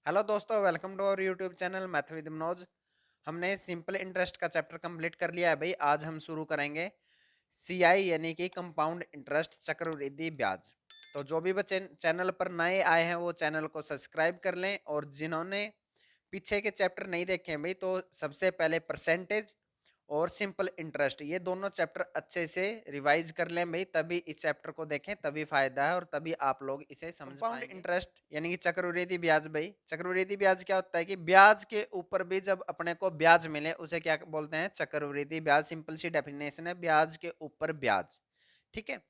Hello दोस्तों, welcome to our YouTube channel math with Manoj. हमने simple interest का chapter complete कर लिया है भाई। आज हम शुरू करेंगे सीआई यानी कि कंपाउंड इंटरेस्ट, चक्रवृद्धि ब्याज। तो जो भी बच्चे चैनल पर नए आए हैं वो चैनल को सब्सक्राइब कर लें, और जिन्होंने पीछे के चैप्टर नहीं देखे हैं भाई, तो सबसे पहले परसेंटेज और सिंपल इंटरेस्ट, ये दोनों चैप्टर अच्छे से रिवाइज कर लें भाई, तभी इस चैप्टर को देखें, तभी फायदा है और तभी आप लोग इसे समझ पाएंगे। कंपाउंड इंटरेस्ट यानी कि चक्रवृद्धि ब्याज भाई। चक्रवृद्धि ब्याज क्या होता है कि ब्याज के ऊपर भी जब अपने को ब्याज मिले उसे क्या बोलते हैं, चक्रवृद्धि ब्याज। सिंपल सी डेफिनेशन है, ब्याज के ऊपर ब्याज। ठीक है।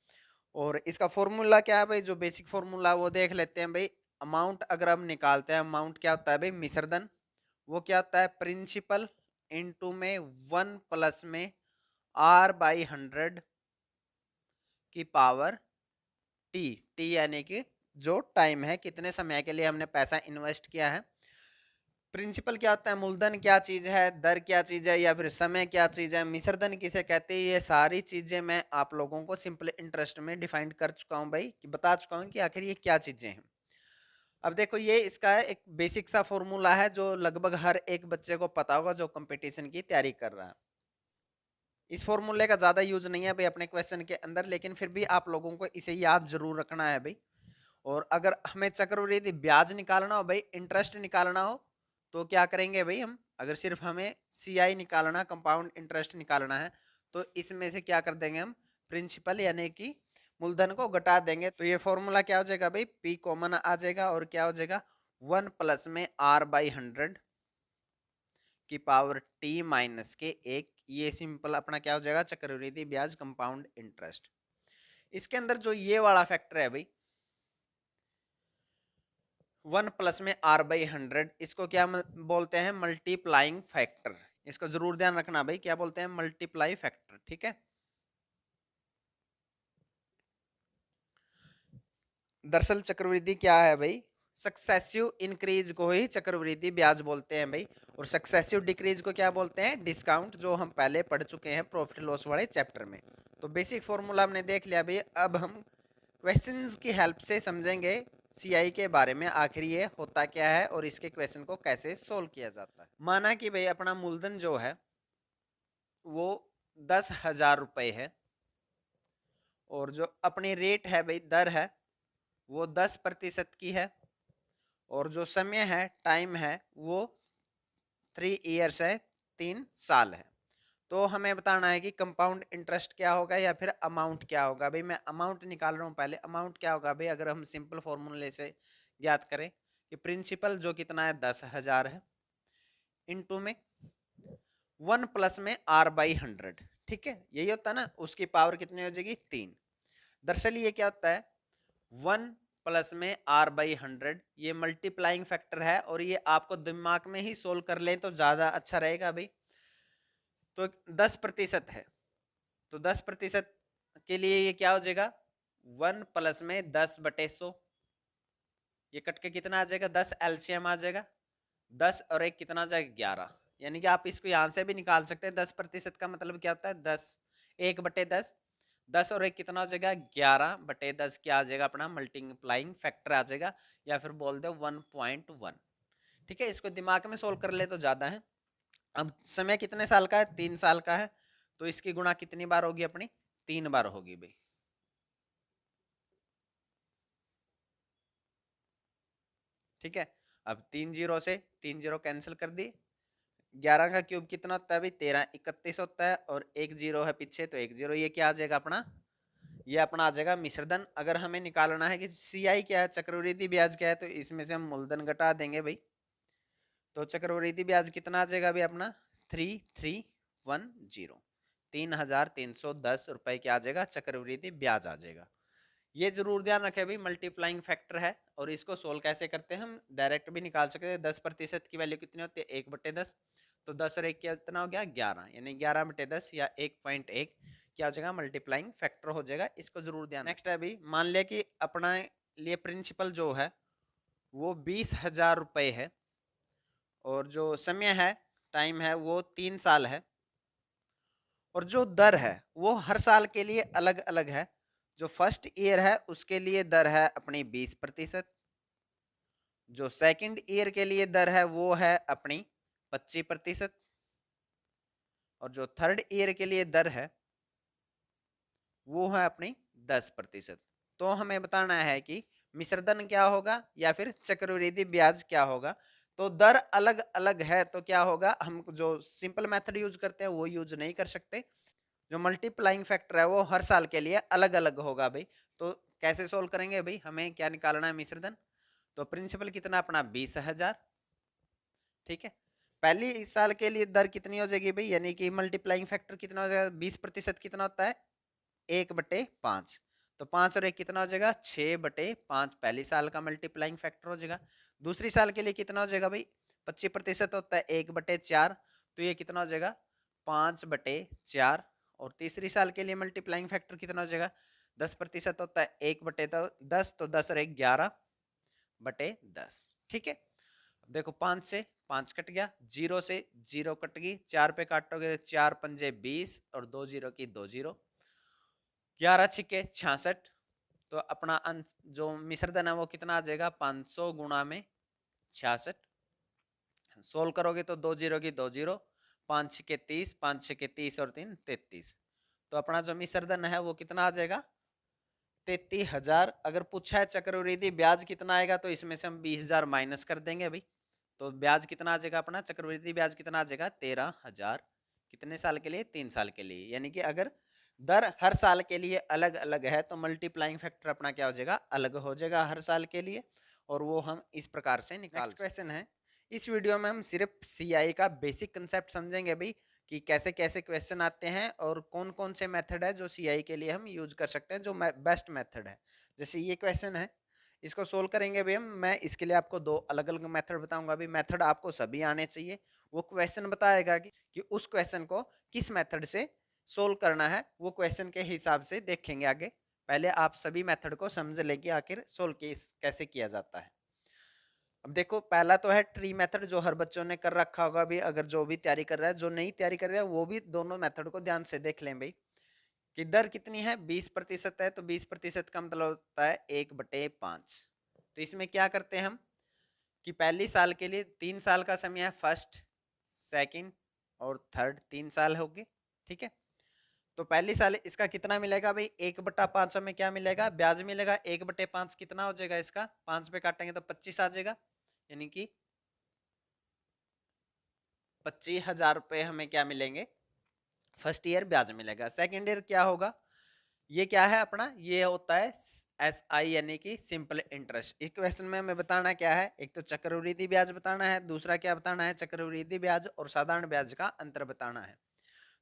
और इसका फॉर्मूला क्या है भाई, जो बेसिक फॉर्मूला वो देख लेते हैं भाई। अमाउंट अगर हम निकालते हैं, अमाउंट क्या होता है भाई, मिश्रधन। वो क्या होता है, प्रिंसिपल इनटू में 1 प्लस में R/100 की पावर टी। टी यानी कि जो टाइम है, कितने समय के लिए हमने पैसा इन्वेस्ट किया है। प्रिंसिपल क्या होता है, मूलधन क्या चीज है, दर क्या चीज है, या फिर समय क्या चीज है, मिश्रधन किसे कहते हैं। ये सारी चीजें मैं आप लोगों को सिंपल इंटरेस्ट में डिफाइन कर चुका हूं भाई, कि बता चुका हूं कि आखिर ये क्या चीजें हैं। अब देखो, ये इसका एक बेसिक सा फॉर्मूला है जो लगभग हर एक बच्चे को पता होगा जो कंपटीशन की तैयारी कर रहा है। इस फॉर्मूले का ज्यादा यूज नहीं है भाई अपने क्वेश्चन के अंदर, लेकिन फिर भी आप लोगों को इसे याद जरूर रखना है भाई। और अगर हमें चक्रवृद्धि ब्याज निकालना हो भाई, इंटरेस्ट निकालना हो, तो क्या करेंगे भाई हम, अगर सिर्फ हमें सीआई निकालना, कंपाउंड इंटरेस्ट निकालना है, तो इसमें से क्या कर देंगे हम, प्रिंसिपल यानी कि मूलधन को घटा देंगे। तो ये फॉर्मूला क्या हो जाएगा भाई, पी कॉमन आ जाएगा और क्या हो जाएगा, 1 प्लस में R/100 की पावर टी माइनस के एक। ये सिंपल अपना क्या हो जाएगा, चक्रवृद्धि ब्याज, कंपाउंड इंटरेस्ट। इसके अंदर जो ये वाला फैक्टर है भाई, 1 प्लस में R/100, इसको क्या बोलते हैं, मल्टीप्लाइंग फैक्टर। इसको जरूर ध्यान रखना भाई, क्या बोलते हैं, मल्टीप्लाई फैक्टर। ठीक है। दरअसल चक्रवृद्धि क्या है भाई, सक्सेसिव इंक्रीज को ही चक्रवृद्धि ब्याज बोलते हैं भाई, और सक्सेसिव डिक्रीज को क्या बोलते हैं, डिस्काउंट, जो हम पहले पढ़ चुके हैं प्रॉफिट लॉस वाले चैप्टर में। तो बेसिक फॉर्मूला हमने देख लिया भाई। अब हम क्वेश्चंस की हेल्प से समझेंगे सीआई के बारे में, आखिर ये होता क्या है और इसके क्वेश्चन को कैसे सोल्व किया जाता है। माना कि भाई अपना मूलधन जो है वो 10,000 रुपए है, और जो अपनी रेट है भाई, दर है, वो 10% की है, और जो समय है, टाइम है, वो 3 ईयर्स है, 3 साल है। तो हमें बताना है कि कंपाउंड इंटरेस्ट क्या होगा या फिर अमाउंट क्या होगा भाई। मैं अमाउंट निकाल रहा हूँ पहले। अमाउंट क्या होगा भाई, अगर हम सिंपल फॉर्मूले से ज्ञात करें कि प्रिंसिपल जो कितना है, 10,000 है, इनटू में 1 प्लस में R/100। ठीक है, यही होता है ना, उसकी पावर कितनी हो जाएगी, 3। दरअसल ये क्या होता है, 1 प्लस में R/100, ये मल्टीप्लाइंग फैक्टर है, और ये आपको दिमाग में ही सोल्व कर लें तो ज्यादा अच्छा रहेगा भाई। तो 10% है, तो 10% के लिए ये क्या हो जाएगा, 1 प्लस में 10/100। ये कट के कितना आ जाएगा, 10 एलसीएम आ जाएगा। 10 और एक कितना आ जाएगा, 11। यानी कि आप इसको यहां से भी निकाल सकते हैं। 10% का मतलब क्या होता है, 10, 1/10। 10 और एक कितना हो जाएगा, 11/10। क्या आ जाएगा अपना, मल्टीप्लाइंग फैक्टर आ जाएगा, या फिर बोल दो 1.1। ठीक है, इसको दिमाग में सोल्व कर ले तो ज्यादा है। अब समय कितने साल का है, 3 साल का है, तो इसकी गुणा कितनी बार होगी अपनी, 3 बार होगी भाई। ठीक है। अब 3 जीरो से 3 जीरो कैंसिल कर दी। 11 का क्यूब कितना होता है भाई, 13, 31 होता है, और एक जीरो है पीछे, तो एक जीरो। ये क्या आ जाएगा अपना, ये अपना आ जाएगा मिश्रधन। अगर हमें निकालना है कि सीआई क्या है, चक्रवृद्धि ब्याज क्या है, तो इसमें से हम मूलधन घटा देंगे भाई। तो चक्रवृद्धि ब्याज कितना आ जाएगा भाई अपना, 3310। 3,310 रुपए क्या आ जाएगा, चक्रवृद्धि ब्याज आ जाएगा। ये जरूर ध्यान रखें भाई, मल्टीप्लाइंग फैक्टर है। और इसको सोल्व कैसे करते हैं, हम डायरेक्ट भी निकाल सकते हैं। 10% की वैल्यू कितनी होती है, 1/10। तो 10 और 1 कितना हो गया, 11, यानी 11/10 या 1.1 क्या हो जाएगा, मल्टीप्लाइंग फैक्टर हो जाएगा। इसको जरूर ध्यान। नेक्स्ट है भाई, मान लिया कि अपना लिए प्रिंसिपल जो है वो 20,000 रुपए है, और जो समय है, टाइम है, वो 3 साल है, और जो दर है वो हर साल के लिए अलग अलग है। जो फर्स्ट ईयर है उसके लिए दर है अपनी 20%, जो सेकंड ईयर के लिए दर है वो है अपनी 25%, और जो थर्ड ईयर के लिए दर है वो है अपनी 10%। तो हमें बताना है कि मिश्रधन क्या होगा या फिर चक्रवृद्धि ब्याज क्या होगा। तो दर अलग अलग है तो क्या होगा, हम जो सिंपल मेथड यूज करते हैं वो यूज नहीं कर सकते। जो मल्टीप्लाइंग फैक्टर है वो हर साल के लिए अलग अलग होगा भाई। तो कैसे सोल्व करेंगे भाई, हमें क्या निकालना है मिश्रधन। तो प्रिंसिपल कितना अपना 20,000, ठीक है। पहली साल के लिए दर कितनी हो जाएगी भाई, यानी कि मल्टीप्लाइंग फैक्टर कितना हो जाएगा, 20% कितना होता है 1/5। तो 5 और 1 कितना हो जाएगा 6/5, पहली साल का मल्टीप्लाइंग फैक्टर हो जाएगा। दूसरी साल के लिए कितना हो जाएगा भाई, 25% होता है 1/4, तो ये कितना हो जाएगा 5/4। और तीसरी साल के लिए मल्टीप्लाइंग फैक्टर कितना हो जाएगा, 10% होता है 1/10, तो 10 और 1 11/10, ठीक है। देखो 5 से 5 कट गया, 0 से 0 कट गई, 4 पे काटोगे 4 पंजे 20 और 2 0 की 2 0, 11 छिके 66। तो अपना जो मिश्रधन है वो कितना आ जाएगा 500 गुणा में 66। सोल्व करोगे तो 2 0 की 2 0, 5 छिके 30, 5 छिके 30 और 3 33। तो अपना जो मिश्रधन है वो कितना आ जाएगा 33,000। अगर पूछा है चक्रवृद्धि ब्याज कितना आएगा तो इसमें से हम 20,000 माइनस कर देंगे भाई। तो ब्याज कितना आ जाएगा अपना, चक्रवृद्धि ब्याज कितना आ जाएगा 13,000। कितने साल के लिए, 3 साल के लिए। यानी कि अगर दर हर साल के लिए अलग अलग है तो मल्टीप्लाइंग फैक्टर अपना क्या हो जाएगा, अलग हो जाएगा हर साल के लिए, और वो हम इस प्रकार से निकाल। नेक्स्ट क्वेश्चन है, इस वीडियो में हम सिर्फ सीआई का बेसिक कंसेप्ट समझेंगे भाई, कि कैसे कैसे क्वेश्चन आते हैं और कौन कौन से मेथड है जो सीआई के लिए हम यूज कर सकते हैं, जो बेस्ट मेथड है। जैसे ये क्वेश्चन है, इसको सोल्व करेंगे भी हम। मैं इसके लिए आपको 2 अलग अलग मेथड बताऊंगा भी, मेथड आपको सभी आने चाहिए। वो क्वेश्चन बताएगा कि उस क्वेश्चन को किस मेथड से सोल्व करना है, वो क्वेश्चन के हिसाब से देखेंगे आगे। पहले आप सभी मेथड को समझ लेंगे आखिर सोल्व कैसे किया जाता है। अब देखो पहला तो है ट्री मेथड, जो हर बच्चों ने कर रखा होगा भी, अगर जो भी तैयारी कर रहा है, जो नहीं तैयारी कर रहा है वो भी दोनों मेथड को ध्यान से देख लें भाई। कि दर कितनी है 20% है, तो 20% का मतलब होता है 1/5। तो इसमें क्या करते हैं हम कि पहली साल के लिए 3 साल का समय है, फर्स्ट सेकंड और थर्ड 3 साल हो गए, ठीक है। तो पहली साल इसका कितना मिलेगा भाई 1/5 में क्या मिलेगा, ब्याज मिलेगा। 1/5 कितना हो जाएगा इसका, 5 पे काटेंगे तो 25 आ जाएगा, यानी कि 25,000 रुपये हमें क्या मिलेंगे, फर्स्ट ईयर ब्याज मिलेगा। सेकेंड ईयर क्या होगा, ये क्या है अपना, ये होता है SI यानी कि सिंपल इंटरेस्ट। इस क्वेश्चन में हमें बताना क्या है, एक तो चक्रवृद्धि ब्याज बताना है, दूसरा क्या बताना है, चक्रवृद्धि ब्याज और साधारण ब्याज का अंतर बताना है।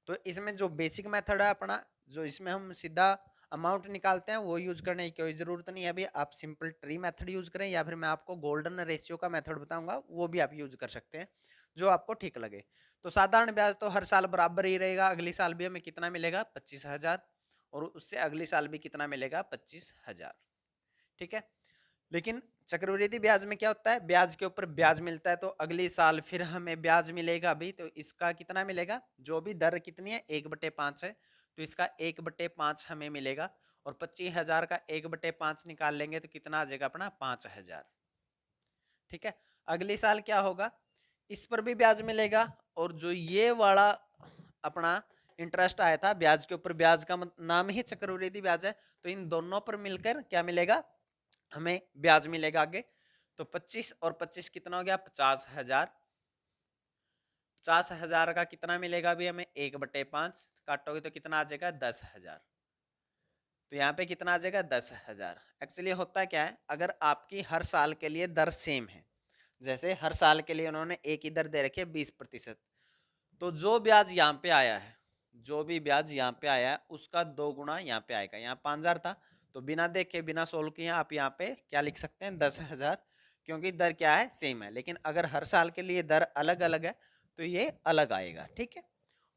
तो इसमें जो बेसिक मेथड है अपना, जो इसमें हम सीधा अमाउंट निकालते हैं, वो यूज करने की कोई जरूरत नहीं है अभी। आप सिंपल ट्री मेथड यूज करें, या फिर मैं आपको गोल्डन रेशियो का मेथड बताऊंगा, वो भी आप यूज कर सकते हैं, जो आपको ठीक लगे। तो साधारण ब्याज तो हर साल बराबर ही रहेगा, अगली साल भी हमें कितना मिलेगा 25,000, और उससे अगली साल भी कितना मिलेगा 25,000, ठीक है। लेकिन चक्रवृद्धि ब्याज में क्या होता है, ब्याज के ऊपर ब्याज मिलता है, तो अगली साल फिर हमें ब्याज मिलेगा भी। तो इसका कितना मिलेगा, जो भी दर कितनी है 1/5 है, तो इसका 1/5 हमें मिलेगा। और 25,000 का 1/5 निकाल लेंगे तो कितना आ जाएगा अपना 5,000, ठीक है। अगली साल क्या होगा, इस पर भी ब्याज मिलेगा, और जो ये वाला अपना इंटरेस्ट आया था ब्याज के ऊपर, ब्याज का नाम ही चक्रवृद्धि ब्याज है, तो इन दोनों पर मिलकर क्या मिलेगा, हमें ब्याज मिलेगा आगे। तो 25 और 25 कितना हो गया 50,000। 50,000 का कितना मिलेगा भी हमें 1/5, काटोगे तो कितना आ जाएगा 10,000। तो यहाँ पे कितना आ जाएगा 10,000। एक्चुअली होता क्या है, अगर आपकी हर साल के लिए दर सेम है, जैसे हर साल के लिए उन्होंने एक ही दर दे रखी है 20%, तो जो ब्याज यहाँ पे आया है, जो भी ब्याज यहाँ पे आया है उसका 2 गुना यहाँ पे आएगा। यहाँ 5,000 था, तो बिना देखे बिना सोल्व किए आप यहाँ पे क्या लिख सकते हैं 10,000, क्योंकि दर क्या है सेम है। लेकिन अगर हर साल के लिए दर अलग अलग है तो ये अलग आएगा, ठीक है।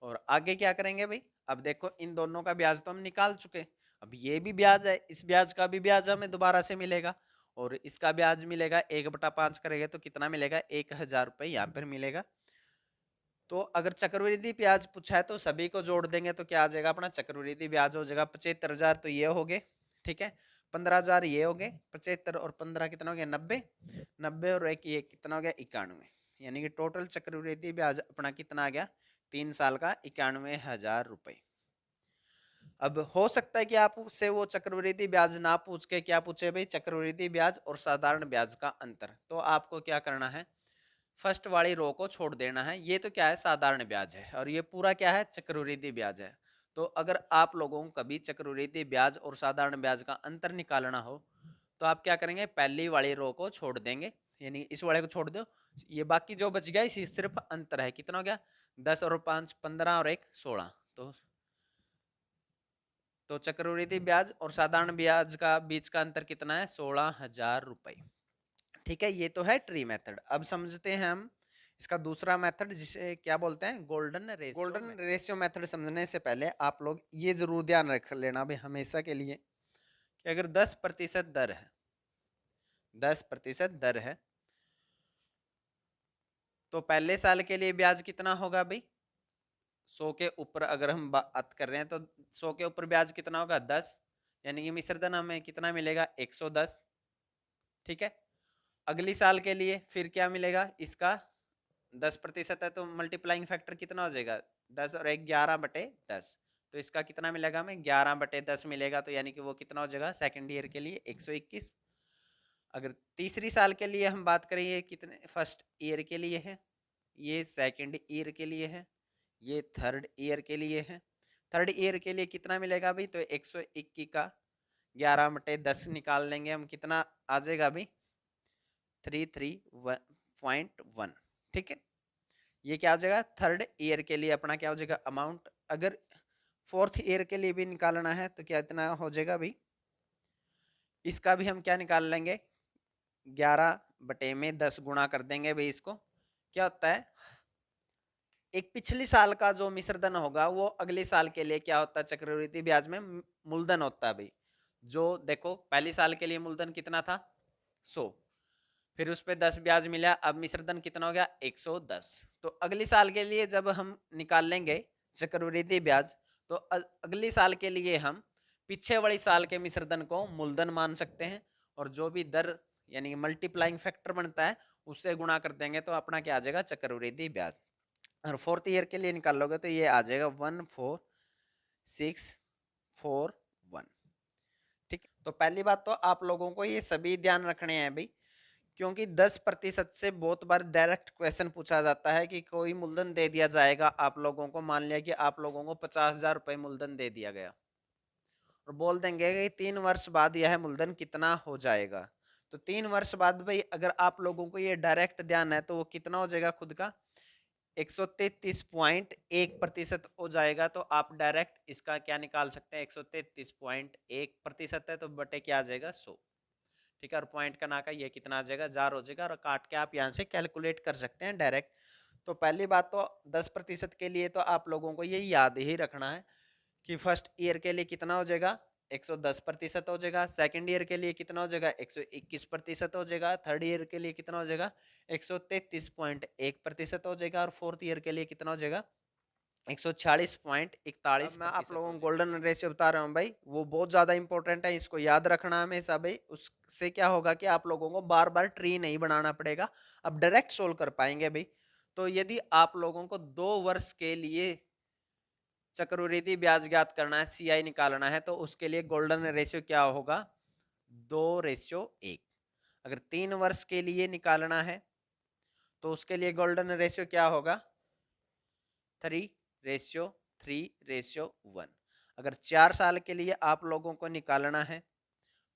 और आगे क्या करेंगे भाई, अब देखो इन दोनों का ब्याज तो हम निकाल चुके, अब ये भी ब्याज है, इस ब्याज का भी ब्याज हमें दोबारा से मिलेगा, और इसका ब्याज मिलेगा 1/5 करेंगे तो कितना मिलेगा 1,000 रुपये यहाँ पर मिलेगा। तो अगर चक्रवृद्धि ब्याज पूछा है तो सभी को जोड़ देंगे तो क्या आ जाएगा अपना, चक्रवृद्धि ब्याज हो जाएगा 75,000, तो ये हो गए, ठीक है। 15,000 ये हो गए 75 और 15 कितना हो गया 90, 90 और एक ये कितना हो गया 91, यानी कि टोटल चक्रवृद्धि ब्याज अपना कितना आ गया 3 साल का 91,000 रुपए। अब हो सकता है कि आपसे वो चक्रवृद्धि ब्याज ना पूछ के क्या पूछे भाई चक्रवृद्धि ब्याज और साधारण ब्याज का अंतर। तो आपको क्या करना है फर्स्ट वाली रो को छोड़ देना है। ये तो क्या है साधारण ब्याज है और ये पूरा क्या है चक्रवृद्धि ब्याज है। तो अगर आप लोगों को कभी चक्रवृद्धि ब्याज और साधारण ब्याज का अंतर निकालना हो तो आप क्या करेंगे पहली वाली रो को छोड़ देंगे, यानी इस वाले को छोड़ दो, ये बाकी जो बच गया इसी सिर्फ अंतर है कितना हो गया 10 और 5 15 और 1 16। तो चक्रवृद्धि ब्याज और साधारण ब्याज का बीच का अंतर कितना है 16,000 रुपए। ठीक है, ये तो है ट्री मेथड। अब समझते हैं हम इसका दूसरा मेथड जिसे क्या बोलते हैं golden ratio. Golden ratio method समझने से पहले आप लोग ये जरूर ध्यान रख लेना भाई हमेशा के लिए कि अगर 10% दर है 10% दर है तो पहले साल के लिए ब्याज कितना होगा भाई 100 के ऊपर अगर हम बात कर रहे हैं तो 100 के ऊपर ब्याज कितना होगा 10, यानी कि मिश्रधन हमें कितना मिलेगा 110। ठीक है, अगली साल के लिए फिर क्या मिलेगा इसका 10% है तो मल्टीप्लाइंग फैक्टर कितना हो जाएगा 10 और 1 11/10, तो इसका कितना मिलेगा हमें 11/10 मिलेगा। तो यानी कि वो कितना हो जाएगा सेकेंड ईयर के लिए 121। अगर तीसरी साल के लिए हम बात करें ये कितने फर्स्ट ईयर के लिए है, ये सेकेंड ईयर के लिए है, ये थर्ड ईयर के लिए है। थर्ड ईयर के लिए कितना मिलेगा भाई तो 121 का 11/10 निकाल लेंगे हम कितना आ जाएगा भाई 331.1। ठीक है, ये क्या हो जाएगा थर्ड ईयर के लिए अपना क्या हो जाएगा अमाउंट। अगर फोर्थ ईयर के लिए भी निकालना है तो क्या इतना हो जाएगा भाई, इसका भी हम क्या निकाल लेंगे 11/10 गुणा कर देंगे भाई। इसको क्या होता है एक पिछली साल का जो मिश्रधन होगा वो अगले साल के लिए क्या होता है चक्रवृद्धि ब्याज में मूलधन होता है भाई। जो देखो पहली साल के लिए मूलधन कितना था 100, फिर उस पर 10 ब्याज मिला, अब मिश्रधन कितना हो गया 110। तो अगली साल के लिए जब हम निकाल लेंगे चक्रवृद्धि ब्याज तो अगली साल के लिए हम पीछे वाली साल के मिश्रधन को मूलधन मान सकते हैं और जो भी दर यानी मल्टीप्लाइंग फैक्टर बनता है उससे गुणा कर देंगे तो अपना क्या आ जाएगा चक्रवृद्धि ब्याज। और फोर्थ ईयर के लिए निकाल लोगे तो ये आ जाएगा 14641। ठीक, तो पहली बात तो आप लोगों को ये सभी ध्यान रखने हैं भाई, क्योंकि 10% से बहुत बार डायरेक्ट क्वेश्चन पूछा जाता है कि कोई मूलधन दे दिया जाएगा आप लोगों को, मान लिया कि आप लोगों को 50,000 रुपए मूलधन दे दिया गया और बोल देंगे कि 3 वर्ष बाद यह मूलधन कितना हो जाएगा। तो 3 वर्ष बाद भाई अगर आप लोगों को ये डायरेक्ट ध्यान है तो वो कितना हो जाएगा खुद का 133.1% हो जाएगा। तो आप डायरेक्ट इसका क्या निकाल सकते हैं 133.1% है तो बटे क्या आ जाएगा 100। ठीक है, और पॉइंट का ना का ये कितना आ जाएगा 1000 हो जाएगा और काट के आप यहाँ से कैलकुलेट कर सकते हैं डायरेक्ट। तो पहली बात तो 10% के लिए तो आप लोगों को ये याद ही रखना है कि फर्स्ट ईयर के लिए कितना हो जाएगा 110% हो जाएगा, सेकंड ईयर के लिए कितना हो जाएगा 121% हो जाएगा, थर्ड ईयर के लिए कितना हो जाएगा 133.1% हो जाएगा और फोर्थ ईयर के लिए कितना हो जाएगा 146.41। मैं आप लोगों को गोल्डन रेशियो बता रहा हूँ भाई, वो बहुत ज्यादा इंपॉर्टेंट है, इसको याद रखना हमेशा भाई। उससे क्या होगा कि आप लोगों को बार बार ट्री नहीं बनाना पड़ेगा, अब डायरेक्ट सोल्व कर पाएंगे भाई। तो यदि आप लोगों को 2 वर्ष के लिए चक्रवृद्धि ब्याज ज्ञात करना है सीआई निकालना है तो उसके लिए गोल्डन रेशियो क्या होगा 2:1। अगर 3 वर्ष के लिए निकालना है तो उसके लिए गोल्डन रेशियो क्या होगा 3:3:1। अगर 4 साल के लिए आप लोगों को निकालना है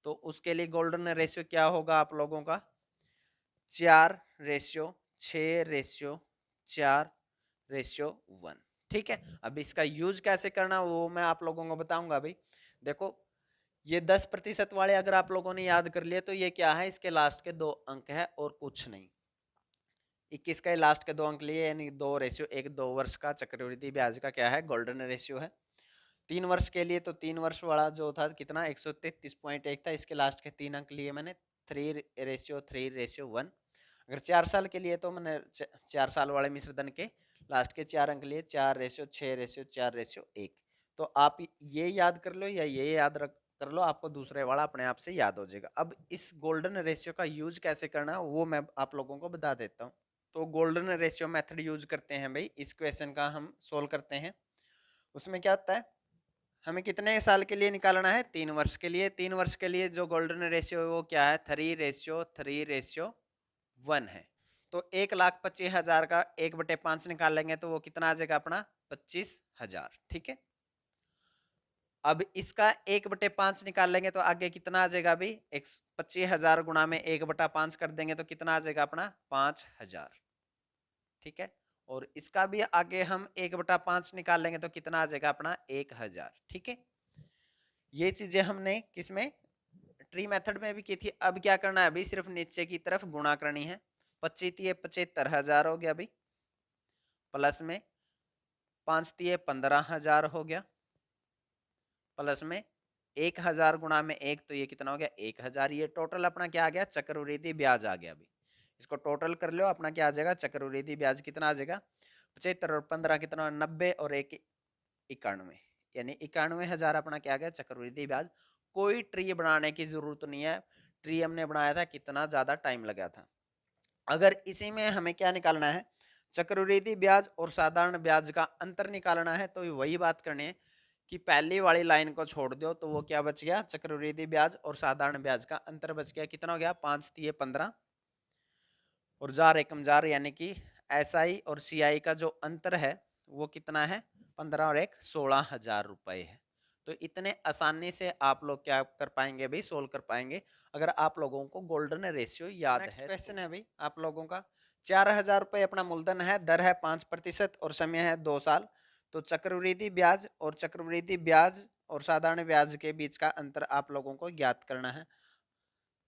तो उसके लिए गोल्डन रेशियो क्या होगा आप लोगों का 4:6:4:1। ठीक है, अब इसका यूज कैसे करना वो मैं आप लोगों को बताऊंगा भाई। देखो ये 10% वाले अगर आप लोगों ने याद कर लिया तो ये क्या है इसके लास्ट के 2 अंक है और कुछ नहीं। 21 का लास्ट के 2 अंक लिए यानी 2:1 2 वर्ष का चक्रवृद्धि ब्याज का क्या है गोल्डन रेशियो है। 3 वर्ष के लिए तो 3 वर्ष वाला जो था कितना 133.1 था, इसके लास्ट के 3 अंक लिए मैंने 3:3:1। अगर 4 साल के लिए तो मैंने 4 साल वाले मिश्रधन के लास्ट के 4 अंक लिए 4:6:4:1। तो आप ये याद कर लो या ये याद कर लो, आपको दूसरे वाला अपने आप से याद हो जाएगा। अब इस गोल्डन रेशियो का यूज कैसे करना है वो मैं आप लोगों को बता देता हूँ। तो गोल्डन रेशियो मेथड यूज करते हैं भाई, इस क्वेश्चन का हम सोल्व करते हैं। उसमें क्या होता है, हमें कितने साल के लिए निकालना है, 3 वर्ष के लिए। 3 वर्ष के लिए जो गोल्डन रेशियो है वो क्या है, 3:3:1 है। तो 1,25,000 का 1/5 निकाल लेंगे तो वो कितना आ जाएगा अपना, 25,000। ठीक है, अब इसका 1/5 निकाल लेंगे तो आगे कितना आ जाएगा अभी, 25,000 गुणा में 1/5 कर देंगे तो कितना आ जाएगा अपना, 5,000। ठीक है, और इसका भी आगे हम 1/5 निकाल लेंगे तो कितना आ जाएगा अपना, 1,000। ठीक है, ये चीजें हमने किसमें, ट्री मेथड में भी की थी। अब क्या करना है अभी, सिर्फ नीचे की तरफ गुणा करनी है। 25,75,000 हो गया अभी, प्लस में 5,15,000 हो गया, प्लस में 1,000 गुणा में 1 तो ये कितना हो गया, 1,000। ये टोटल अपना क्या आ गया, चक्रवृद्धि ब्याज आ गया। अभी इसको टोटल कर लो, अपना क्या आ जाएगा, चक्रवृद्धि ब्याज कितना आ जाएगा, 75 और 15 कितना, 90 और 1 91, यानी 91,000 अपना क्या आ गया, चक्रवृद्धि ब्याज। कोई ट्री बनाने की जरूरत नहीं है, ट्री हमने बनाया था कितना ज्यादा टाइम लगा था। अगर इसी में हमें क्या निकालना है, चक्रवृद्धि ब्याज और साधारण ब्याज का अंतर निकालना है, तो वही बात करनी है कि पहली वाली लाइन को छोड़ दो तो वो क्या बच गया, चक्रवृद्धि ब्याज और साधारण ब्याज का अंतर बच गया। कितना हो गया, 5×3=15 और जार एकम जार, यानी कि SI और CI का जो अंतर है वो कितना है, 15 और 1 16,000 रुपए है। तो इतने आसानी से आप लोग क्या कर पाएंगे भाई, सोल्व कर पाएंगे, अगर आप लोगों को गोल्डन रेशियो याद है। क्वेश्चन है भाई आप लोगों का, 4,000 रुपए अपना मूलधन है, दर है 5% और समय है 2 साल। तो चक्रवृद्धि ब्याज और साधारण ब्याज के बीच का अंतर आप लोगों को ज्ञात करना है।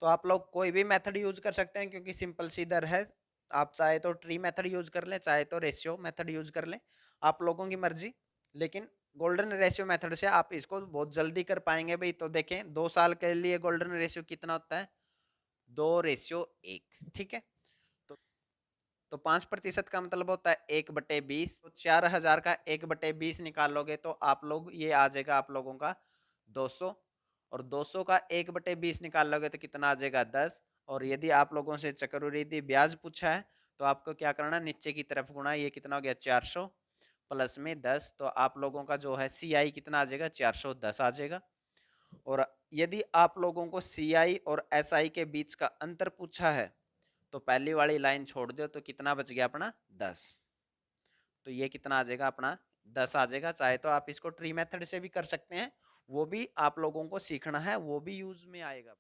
तो आप लोग कोई भी मेथड यूज कर सकते हैं क्योंकि सिंपल सी दर है। आप चाहे तो ट्री मेथड यूज कर लें, चाहे तो रेशियो मेथड यूज कर लें, आप लोगों की मर्जी। लेकिन गोल्डन रेशियो मेथड से आप इसको बहुत जल्दी कर पाएंगे भाई। तो देखें 2 साल के लिए गोल्डन रेशियो कितना होता है, 2:1। ठीक है, तो 5% का मतलब होता है 1/20। तो 4,000 का 1/20 निकालोगे तो आप लोग ये आ जाएगा आप लोगों का 200, और 200 का 1/20 निकालोगे तो कितना आ जाएगा, 10। और यदि आप लोगों से चक्रवृद्धि ब्याज पूछा है तो आपको क्या करना, नीचे की तरफ गुणा, ये कितना हो गया 400 प्लस में 10, तो आप लोगों का जो है CI कितना आ जाएगा, 410 आ जाएगा। और यदि आप लोगों को CI और SI के बीच का अंतर पूछा है तो पहली वाली लाइन छोड़ दो तो कितना बच गया अपना, 10। तो ये कितना आ जाएगा अपना, 10 आ जाएगा। चाहे तो आप इसको ट्री मेथड से भी कर सकते हैं, वो भी आप लोगों को सीखना है, वो भी यूज में आएगा।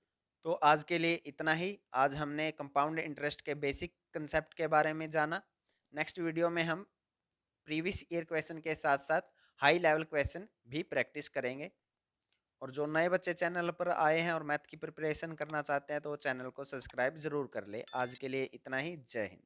तो आज के लिए इतना ही। आज हमने कंपाउंड इंटरेस्ट के बेसिक कंसेप्ट के बारे में जाना। नेक्स्ट वीडियो में हम प्रीवियस ईयर क्वेश्चन के साथ साथ हाई लेवल क्वेश्चन भी प्रैक्टिस करेंगे। और जो नए बच्चे चैनल पर आए हैं और मैथ की प्रिपरेशन करना चाहते हैं तो चैनल को सब्सक्राइब जरूर कर ले। आज के लिए इतना ही, जय हिंद।